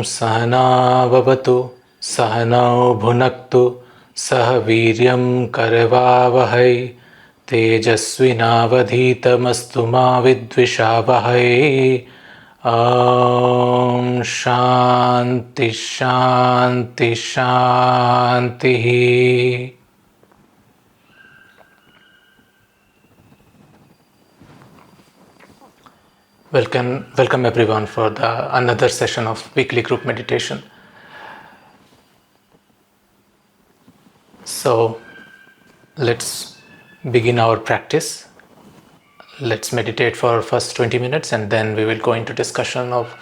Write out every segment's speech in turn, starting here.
saha nāvavatu, saha bhunaktu, saha vīryam karavāvahai, tejasvinavadhitamastu mā vidvishāvahai. Shanti Shanti Shanti. Welcome everyone for another session of weekly group meditation. So let's begin our practice. Let's meditate for first 20 minutes and then we will go into discussion of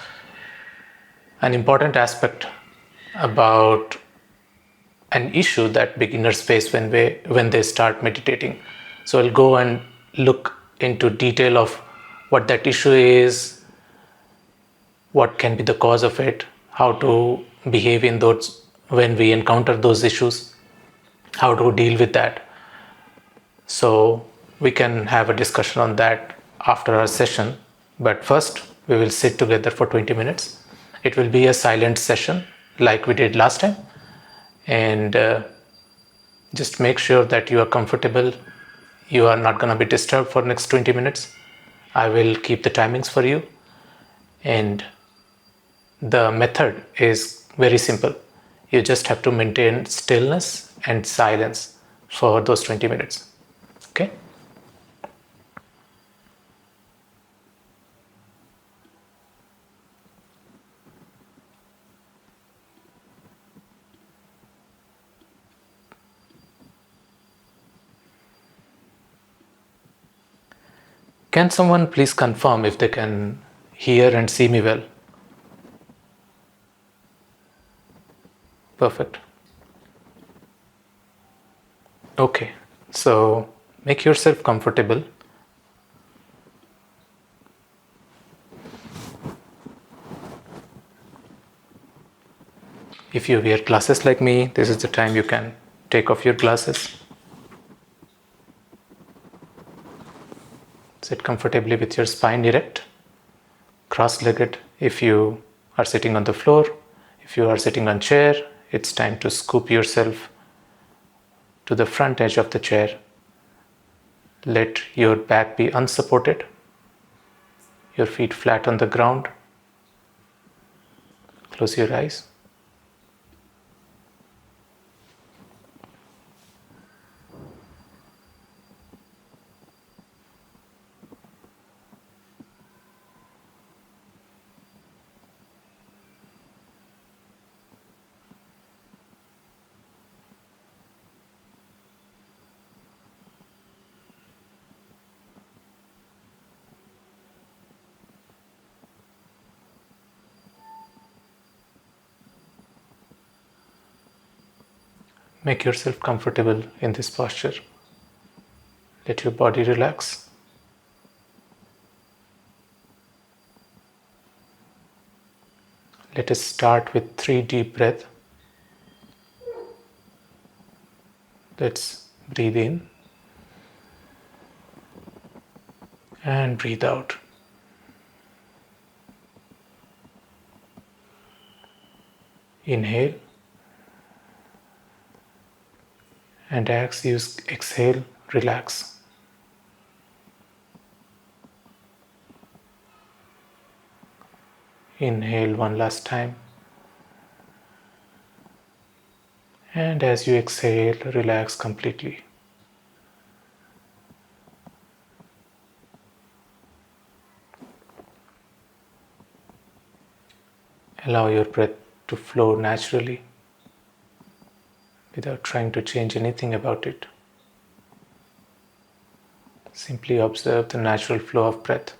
an important aspect about an issue that beginners face when they start meditating. So I'll go and look into detail of what that issue is, what can be the cause of it, how to behave in those when we encounter those issues, how to deal with that. So we can have a discussion on that after our session. But first, we will sit together for 20 minutes. It will be a silent session like we did last time. And just make sure that you are comfortable. You are not going to be disturbed for next 20 minutes. I will keep the timings for you. And the method is very simple. You just have to maintain stillness and silence for those 20 minutes. Okay? Can someone please confirm if they can hear and see me well? Perfect. Okay, so make yourself comfortable. If you wear glasses like me, this is the time you can take off your glasses. Sit comfortably with your spine erect, cross-legged. If you are sitting on the floor, if you are sitting on chair, it's time to scoop yourself to the front edge of the chair. Let your back be unsupported, your feet flat on the ground. Close your eyes. Make yourself comfortable in this posture. Let your body relax. Let us start with 3 deep breaths. Let's breathe in and breathe out. Inhale. And as you exhale, relax. Inhale one last time. And as you exhale, relax completely. Allow your breath to flow naturally without trying to change anything about it. Simply observe the natural flow of breath.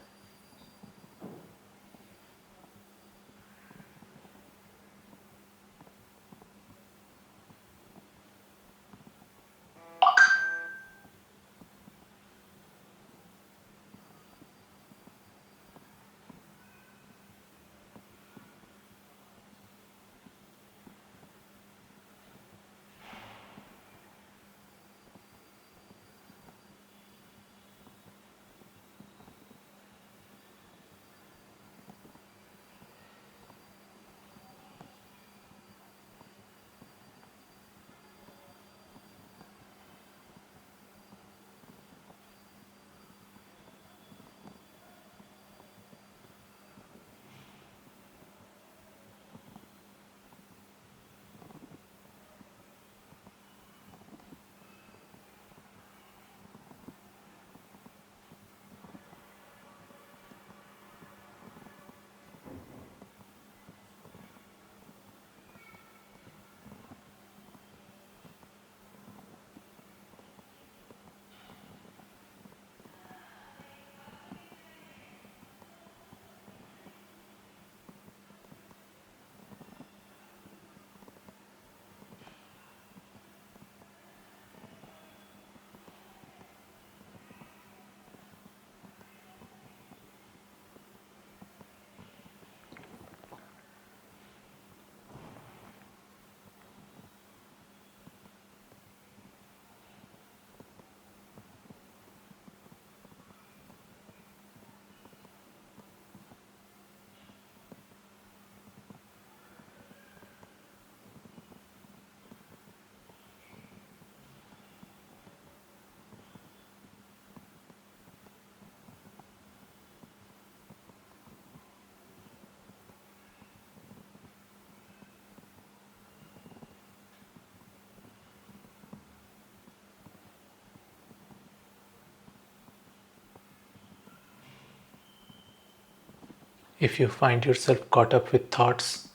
If you find yourself caught up with thoughts,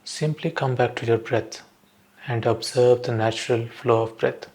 simply come back to your breath and observe the natural flow of breath.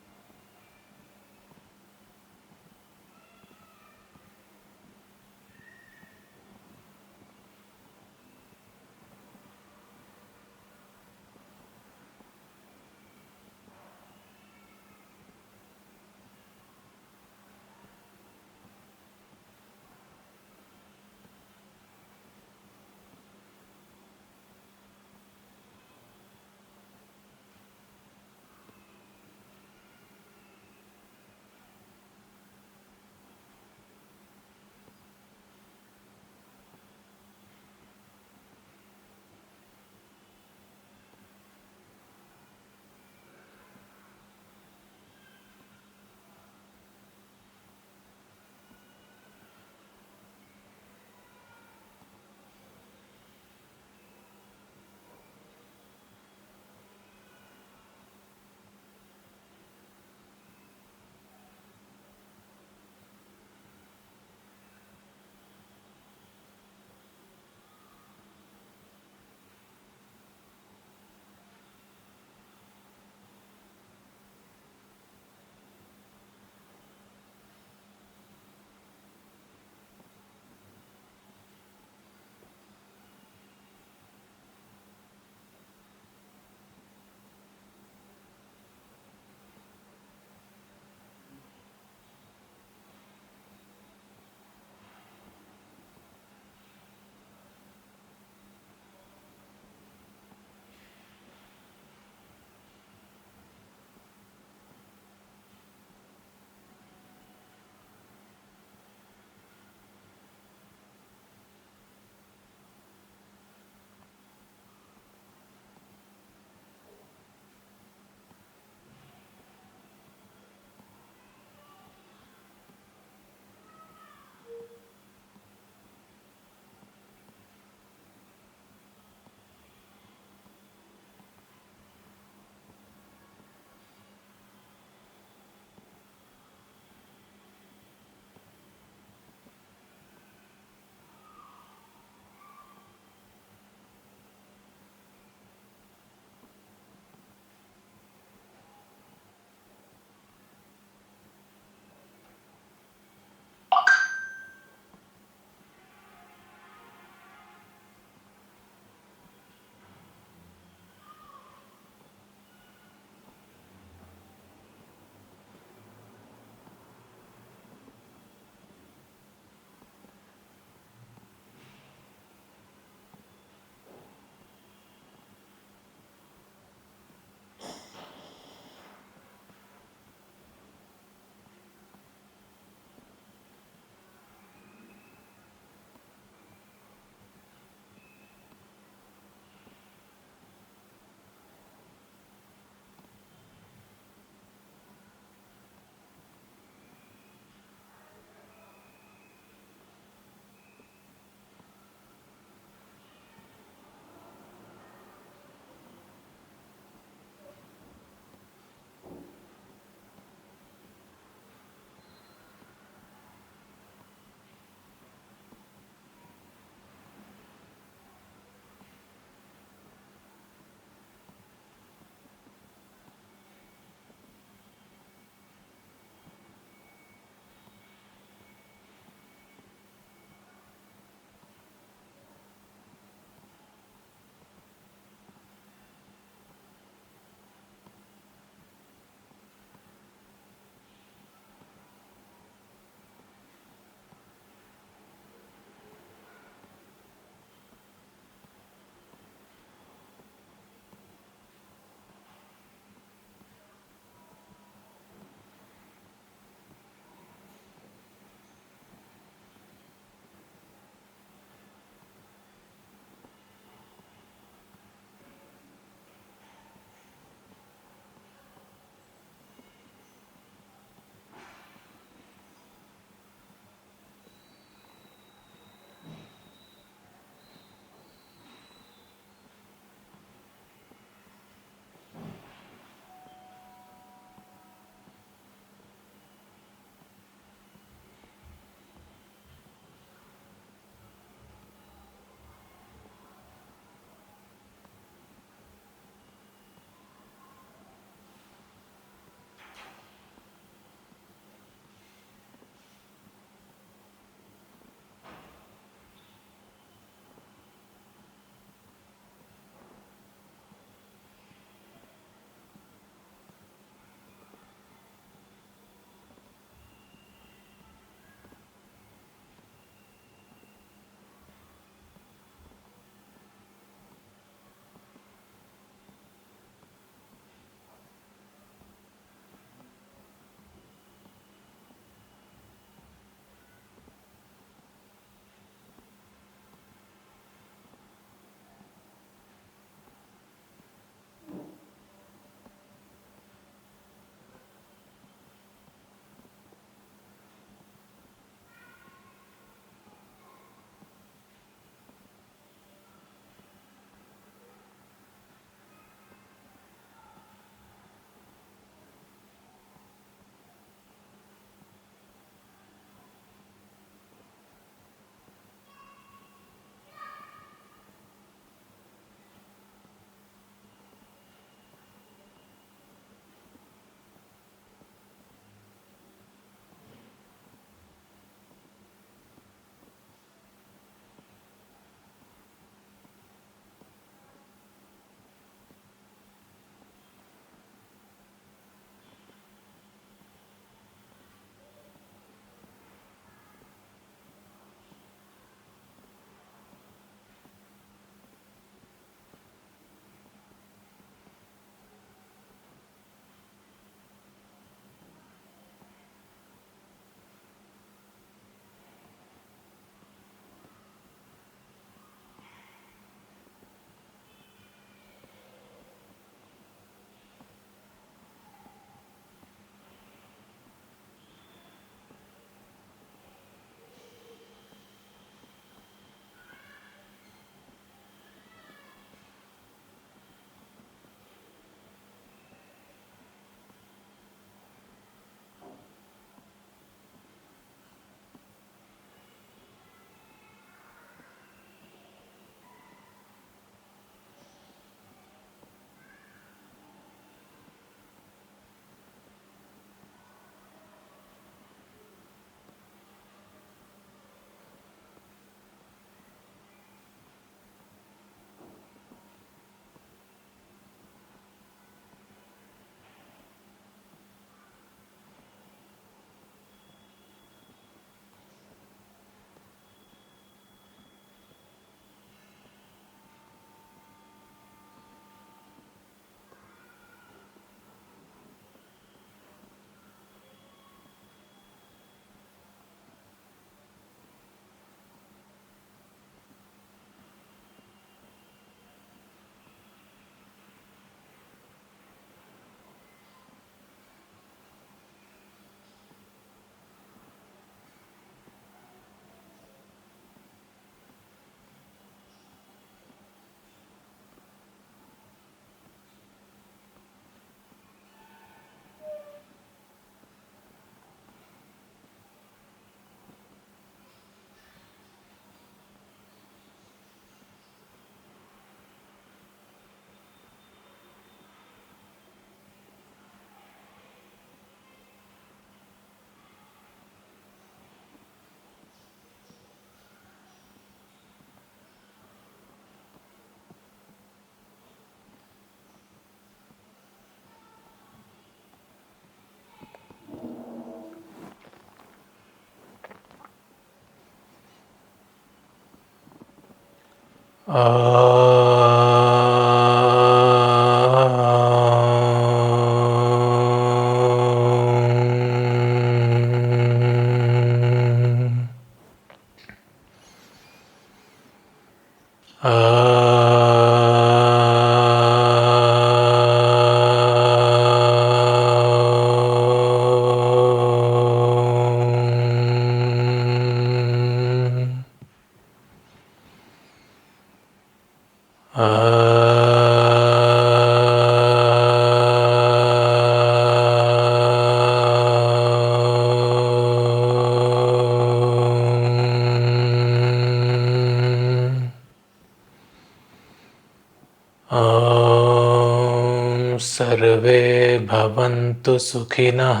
sarve bhavantu sukhinaḥ,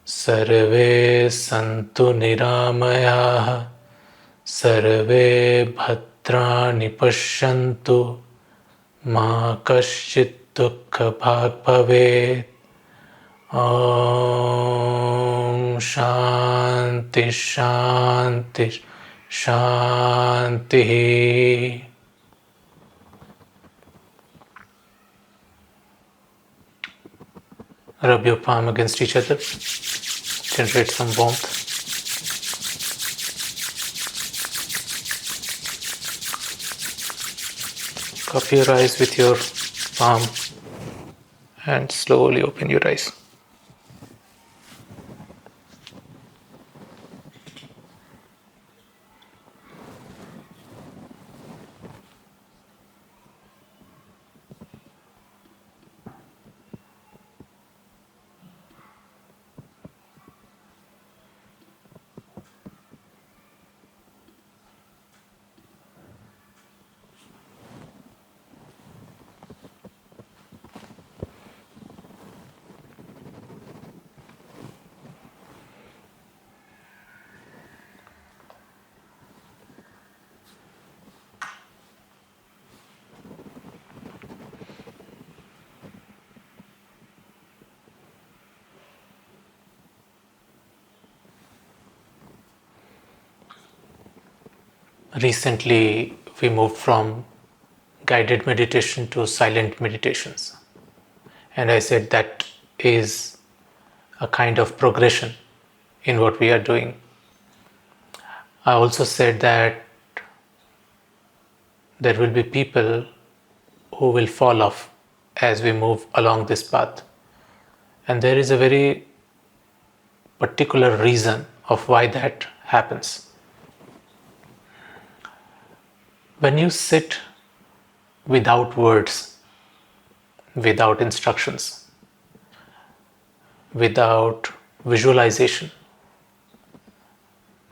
sarve santu niramayaः, sarve bhadrani pashyantu, ma kaśyit dukkha bhag bhavet. Om Shanti Shanti Shanti. Rub your palm against each other, generate some warmth. Cup your eyes with your palm and slowly open your eyes. Recently, we moved from guided meditation to silent meditations. And I said that is a kind of progression in what we are doing. I also said that there will be people who will fall off as we move along this path. And there is a very particular reason of why that happens. When you sit without words, without instructions, without visualization,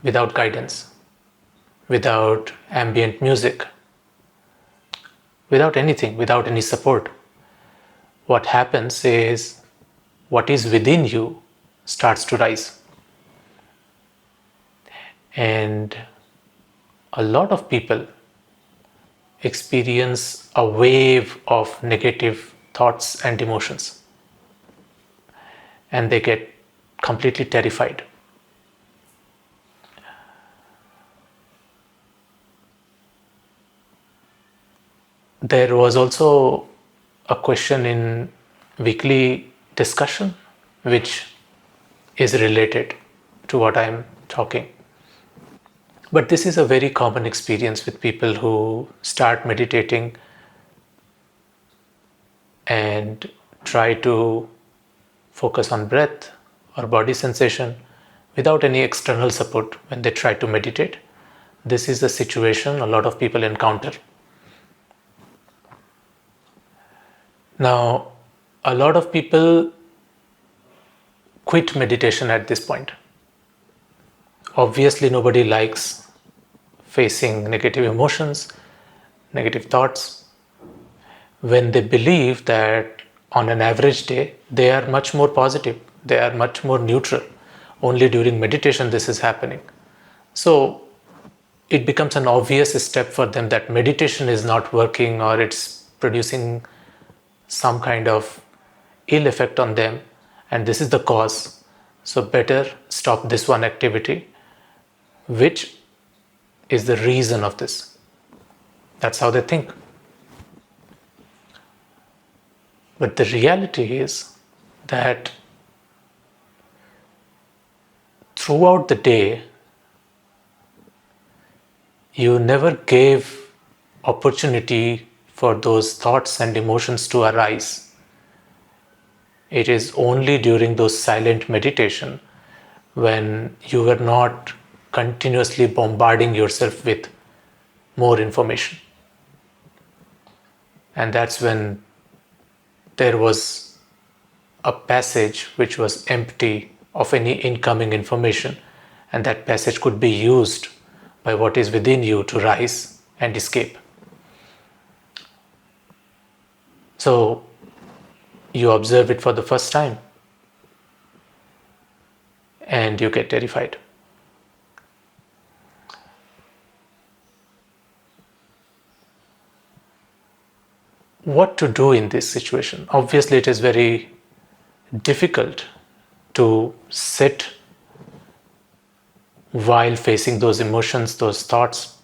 without guidance, without ambient music, without anything, without any support, what happens is what is within you starts to rise. And a lot of people experience a wave of negative thoughts and emotions, and they get completely terrified. There was also a question in weekly discussion which is related to what I am talking. But this is a very common experience with people who start meditating and try to focus on breath or body sensation without any external support when they try to meditate. This is the situation a lot of people encounter. Now, a lot of people quit meditation at this point. Obviously, nobody likes facing negative emotions, negative thoughts, when they believe that on an average day, they are much more positive, they are much more neutral. Only during meditation this is happening. So it becomes an obvious step for them that meditation is not working or it's producing some kind of ill effect on them, and this is the cause. So better stop this one activity, which is the reason of this. That's how they think. But the reality is that throughout the day, you never gave opportunity for those thoughts and emotions to arise. It is only during those silent meditation when you were not continuously bombarding yourself with more information. And that's when there was a passage which was empty of any incoming information, and that passage could be used by what is within you to rise and escape. So you observe it for the first time and you get terrified. What to do in this situation? Obviously, it is very difficult to sit while facing those emotions, those thoughts.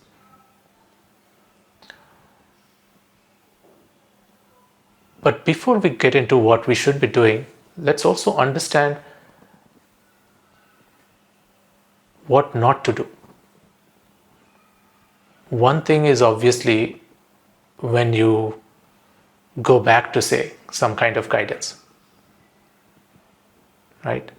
But before we get into what we should be doing, let's also understand what not to do. One thing is obviously when you go back to, say, some kind of guidance, right?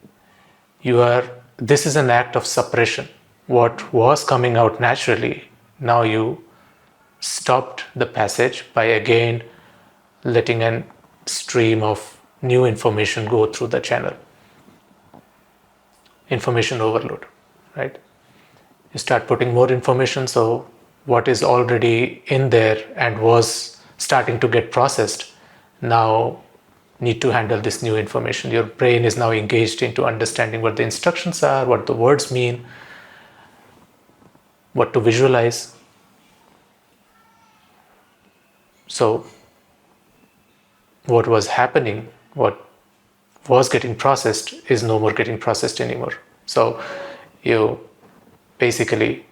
This is an act of suppression. What was coming out naturally, now you stopped the passage by again letting a stream of new information go through the channel. Information overload, right? You start putting more information, so what is already in there and was starting to get processed now need to handle this new information. Your brain is now engaged into understanding what the instructions are, what the words mean, what to visualize. So what was happening, what was getting processed is no more getting processed anymore. So you basically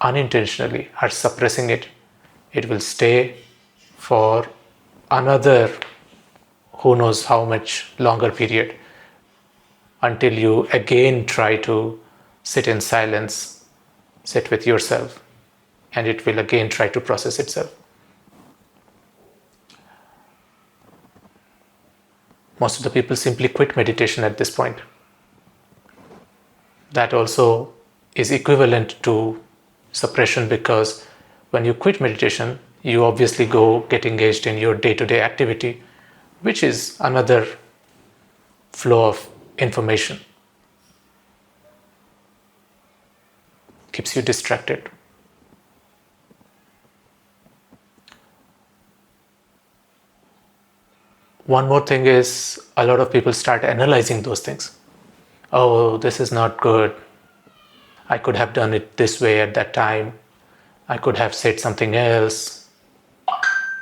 unintentionally are suppressing it. It will stay for another who knows how much longer period until you again try to sit in silence, sit with yourself, and it will again try to process itself. Most of the people simply quit meditation at this point. That also is equivalent to suppression, because when you quit meditation, you obviously go get engaged in your day-to-day activity, which is another flow of information. Keeps you distracted. One more thing is a lot of people start analyzing those things. Oh, this is not good. I could have done it this way at that time. I could have said something else.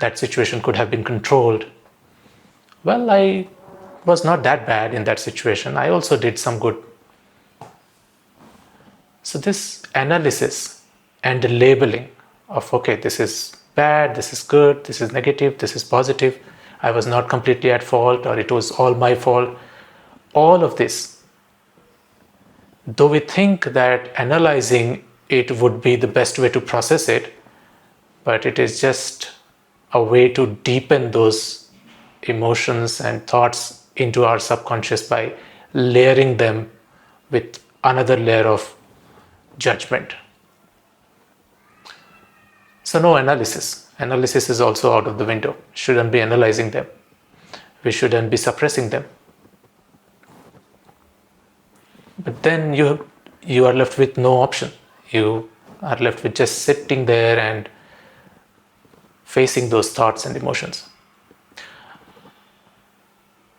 That situation could have been controlled. Well, I was not that bad in that situation. I also did some good. So this analysis and the labeling of, okay, this is bad, this is good, this is negative, this is positive, I was not completely at fault, or it was all my fault. All of this, though we think that analyzing it would be the best way to process it, but it is just a way to deepen those emotions and thoughts into our subconscious by layering them with another layer of judgment. So no analysis. Analysis is also out of the window. Shouldn't be analyzing them. We shouldn't be suppressing them. But then you are left with no option. You are left with just sitting there and facing those thoughts and emotions.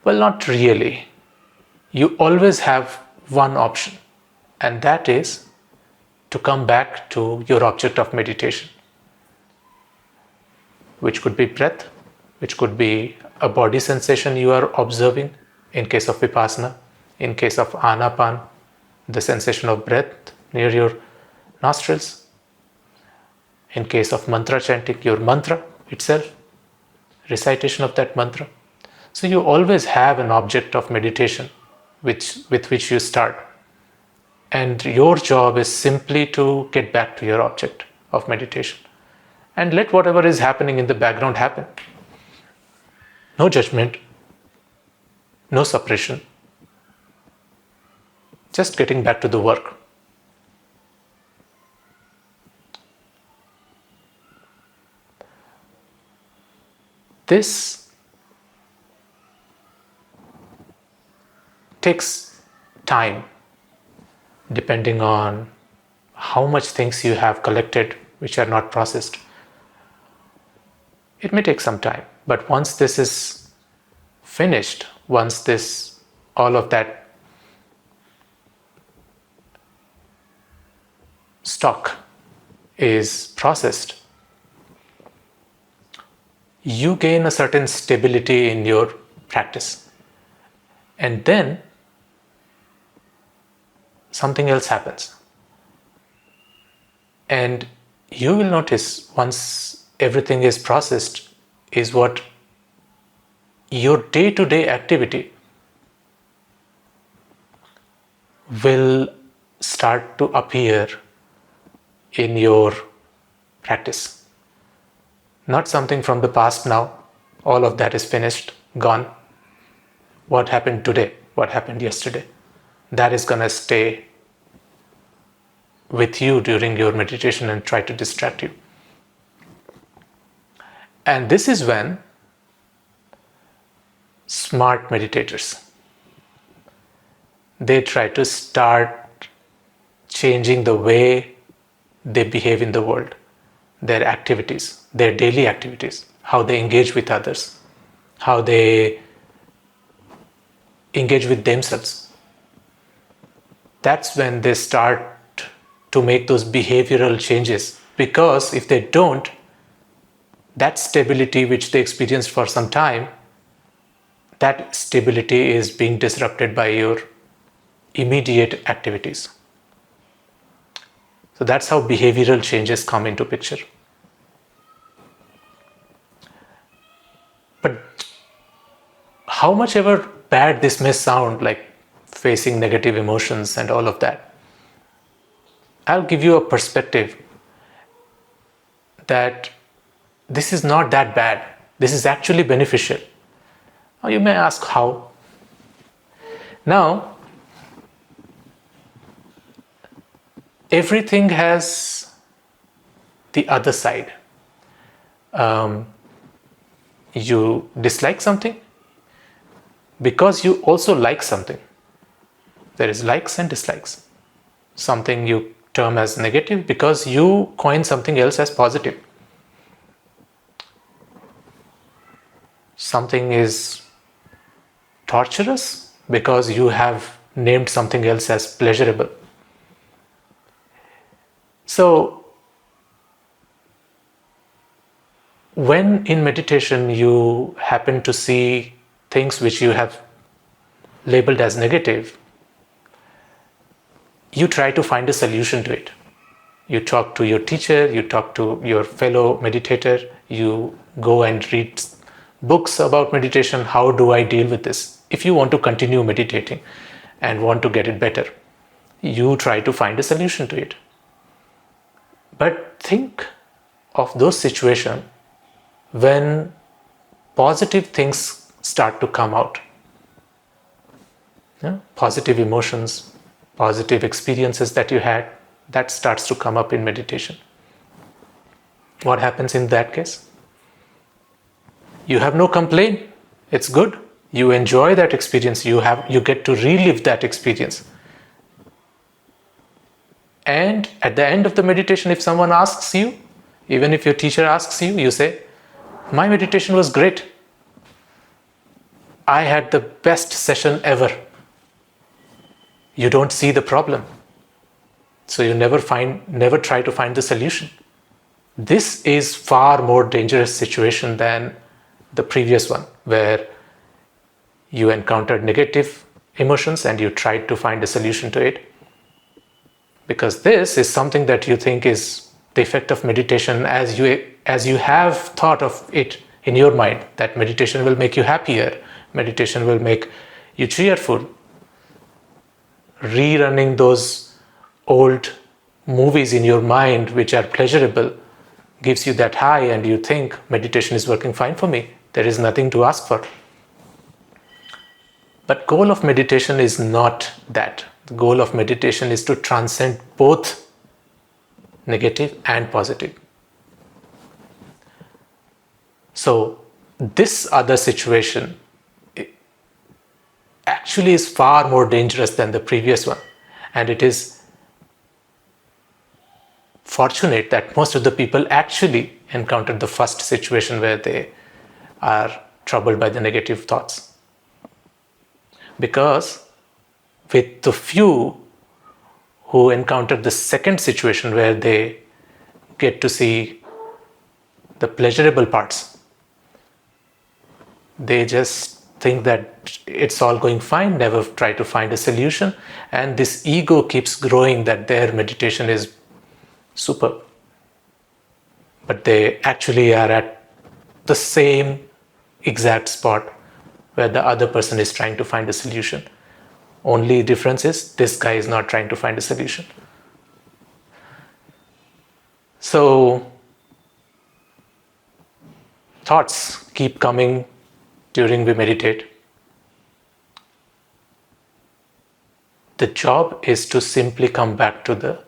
Well, not really. You always have one option, and that is to come back to your object of meditation, which could be breath, which could be a body sensation you are observing in case of vipassana, in case of anapan, the sensation of breath near your nostrils. In case of mantra chanting, your mantra itself, recitation of that mantra. So you always have an object of meditation with which you start. And your job is simply to get back to your object of meditation. And let whatever is happening in the background happen. No judgment, no suppression. Just getting back to the work. This takes time, depending on how much things you have collected which are not processed. It may take some time, but once this is finished, once all of that stock is processed, you gain a certain stability in your practice. And then something else happens. And you will notice once everything is processed is what your day-to-day activity will start to appear in your practice. Not something from the past now. All of that is finished, gone. What happened today? What happened yesterday? That is going to stay with you during your meditation and try to distract you. And this is when smart meditators, they try to start changing the way they behave in the world, their activities, their daily activities, how they engage with others, how they engage with themselves. That's when they start to make those behavioral changes, because if they don't, that stability which they experienced for some time, that stability is being disrupted by your immediate activities. So that's how behavioral changes come into picture. But how much ever bad this may sound, like facing negative emotions and all of that, I'll give you a perspective that this is not that bad. This is actually beneficial. Now you may ask how. Now, everything has the other side. You dislike something because you also like something. There is likes and dislikes. Something you term as negative because you coin something else as positive. Something is torturous because you have named something else as pleasurable. So, when in meditation you happen to see things which you have labeled as negative, you try to find a solution to it. You talk to your teacher, you talk to your fellow meditator, you go and read books about meditation. How do I deal with this? If you want to continue meditating and want to get it better, you try to find a solution to it. But think of those situations when positive things start to come out. Yeah? Positive emotions, positive experiences that you had, that starts to come up in meditation. What happens in that case? You have no complaint. It's good. You enjoy that experience. You get to relive that experience. And at the end of the meditation, if someone asks you, even if your teacher asks you, you say, my meditation was great. I had the best session ever. You don't see the problem. So you never try to find the solution. This is far more dangerous situation than the previous one, where you encountered negative emotions and you tried to find a solution to it. Because this is something that you think is the effect of meditation as you have thought of it in your mind, that meditation will make you happier, meditation will make you cheerful. Rerunning those old movies in your mind which are pleasurable gives you that high, and you think meditation is working fine for me. There is nothing to ask for. But goal of meditation is not that. The goal of meditation is to transcend both negative and positive. So this other situation actually is far more dangerous than the previous one. And it is fortunate that most of the people actually encountered the first situation where they are troubled by the negative thoughts. Because with the few who encounter the second situation where they get to see the pleasurable parts, they just think that it's all going fine, never try to find a solution, and this ego keeps growing that their meditation is superb. But they actually are at the same exact spot where the other person is trying to find a solution. Only difference is this guy is not trying to find a solution. So thoughts keep coming during we meditate. The job is to simply come back to the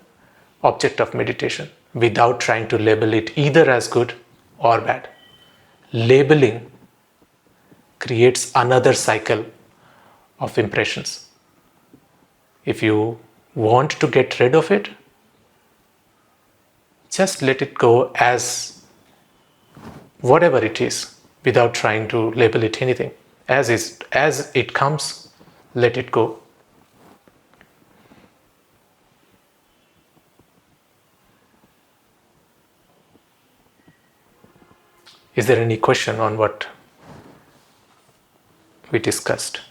object of meditation without trying to label it either as good or bad. Labeling creates another cycle of impressions. If you want to get rid of it, just let it go as whatever it is without trying to label it anything. As it comes, let it go. Is there any question on what we discussed?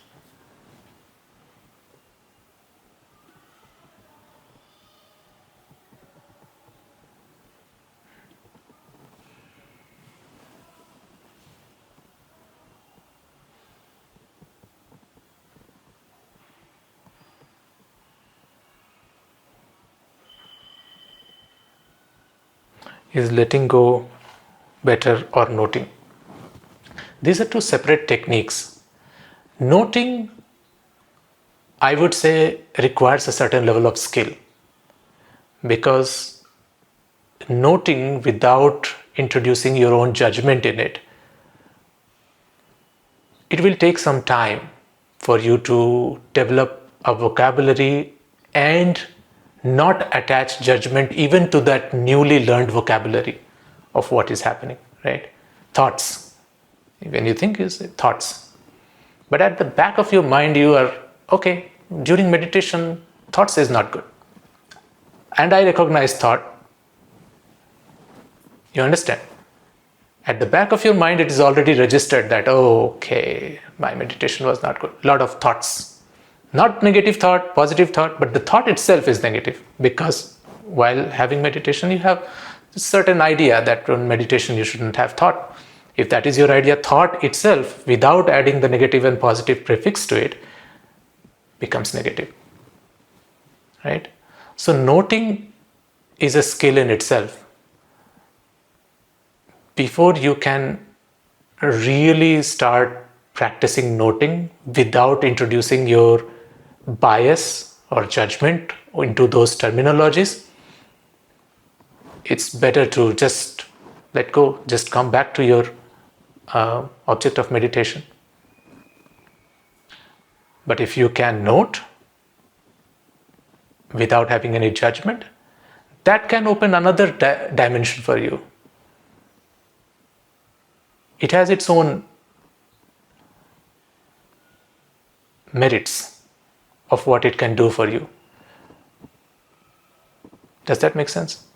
Is letting go better or noting? These are two separate techniques. Noting, I would say, requires a certain level of skill, because noting without introducing your own judgment in it, it will take some time for you to develop a vocabulary and not attach judgment even to that newly learned vocabulary of what is happening, right? Thoughts. When you think, you say thoughts. But at the back of your mind, you are, okay, during meditation, thoughts is not good. And I recognize thought. You understand? At the back of your mind, it is already registered that, oh, okay, my meditation was not good. A lot of thoughts. Not negative thought, positive thought, but the thought itself is negative, because while having meditation, you have a certain idea that in meditation you shouldn't have thought. If that is your idea, thought itself, without adding the negative and positive prefix to it, becomes negative, right? So noting is a skill in itself. Before you can really start practicing noting without introducing your bias or judgment into those terminologies, it's better to just let go, just come back to your object of meditation. But if you can note without having any judgment, that can open another dimension for you. It has its own merits of what it can do for you. Does that make sense?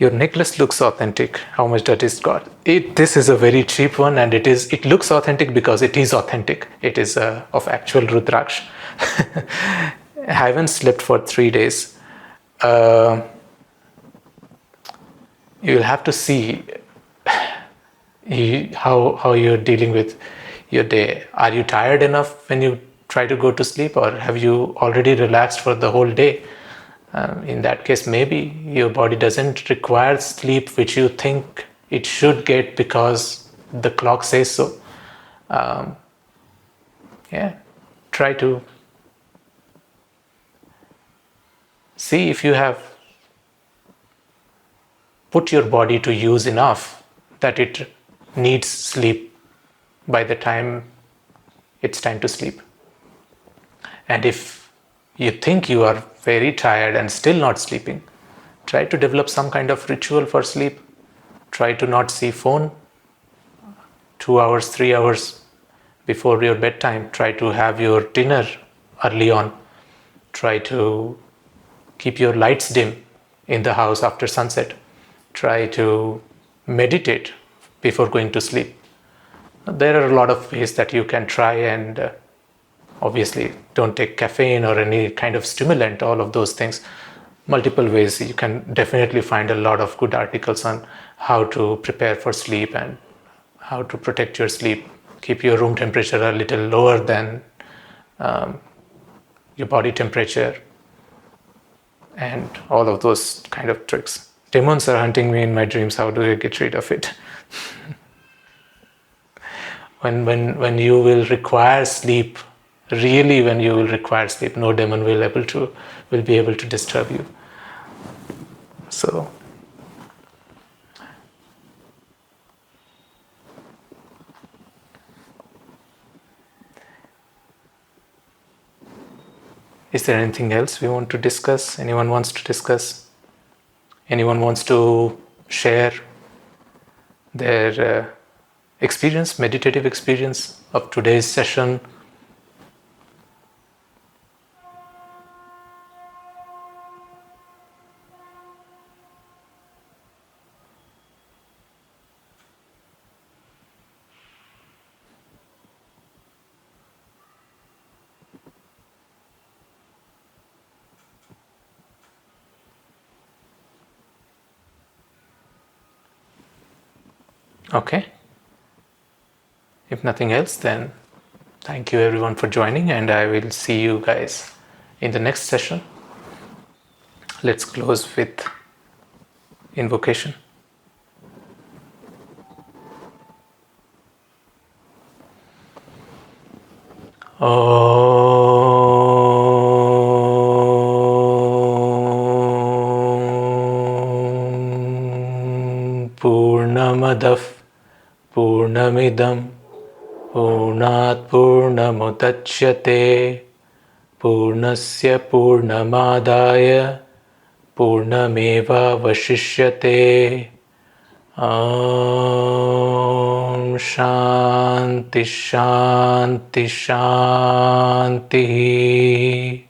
Your necklace looks authentic. How much that is got? This is a very cheap one, and it looks authentic because it is authentic. It is of actual Rudraksh. I haven't slept for 3 days. You'll have to see how you're dealing with your day. Are you tired enough when you try to go to sleep, or have you already relaxed for the whole day? In that case, maybe your body doesn't require sleep which you think it should get because the clock says so. Try to see if you have put your body to use enough that it needs sleep by the time it's time to sleep. And if you think you are very tired and still not sleeping, try to develop some kind of ritual for sleep. Try to not see phone 2 hours, 3 hours before your bedtime. Try to have your dinner early on. Try to keep your lights dim in the house after sunset. Try to meditate before going to sleep. There are a lot of ways that you can try, and obviously don't take caffeine or any kind of stimulant, all of those things. Multiple ways. You can definitely find a lot of good articles on how to prepare for sleep and how to protect your sleep. Keep your room temperature a little lower than your body temperature, and all of those kind of tricks. Demons are hunting me in my dreams. How do I get rid of it? When you will require sleep, really when you will require sleep, no demon will be able to disturb you. So is there anything else we want to discuss? Anyone wants to discuss? Anyone wants to share their experience, meditative experience of today's session? Okay. If nothing else, then thank you everyone for joining, and I will see you guys in the next session. Let's close with invocation. Purnamadav Purnamidam Purnat Purnamudachyate Purnasya Purnamadaya Purnameva Vashishyate. Om Shanti Shanti Shanti.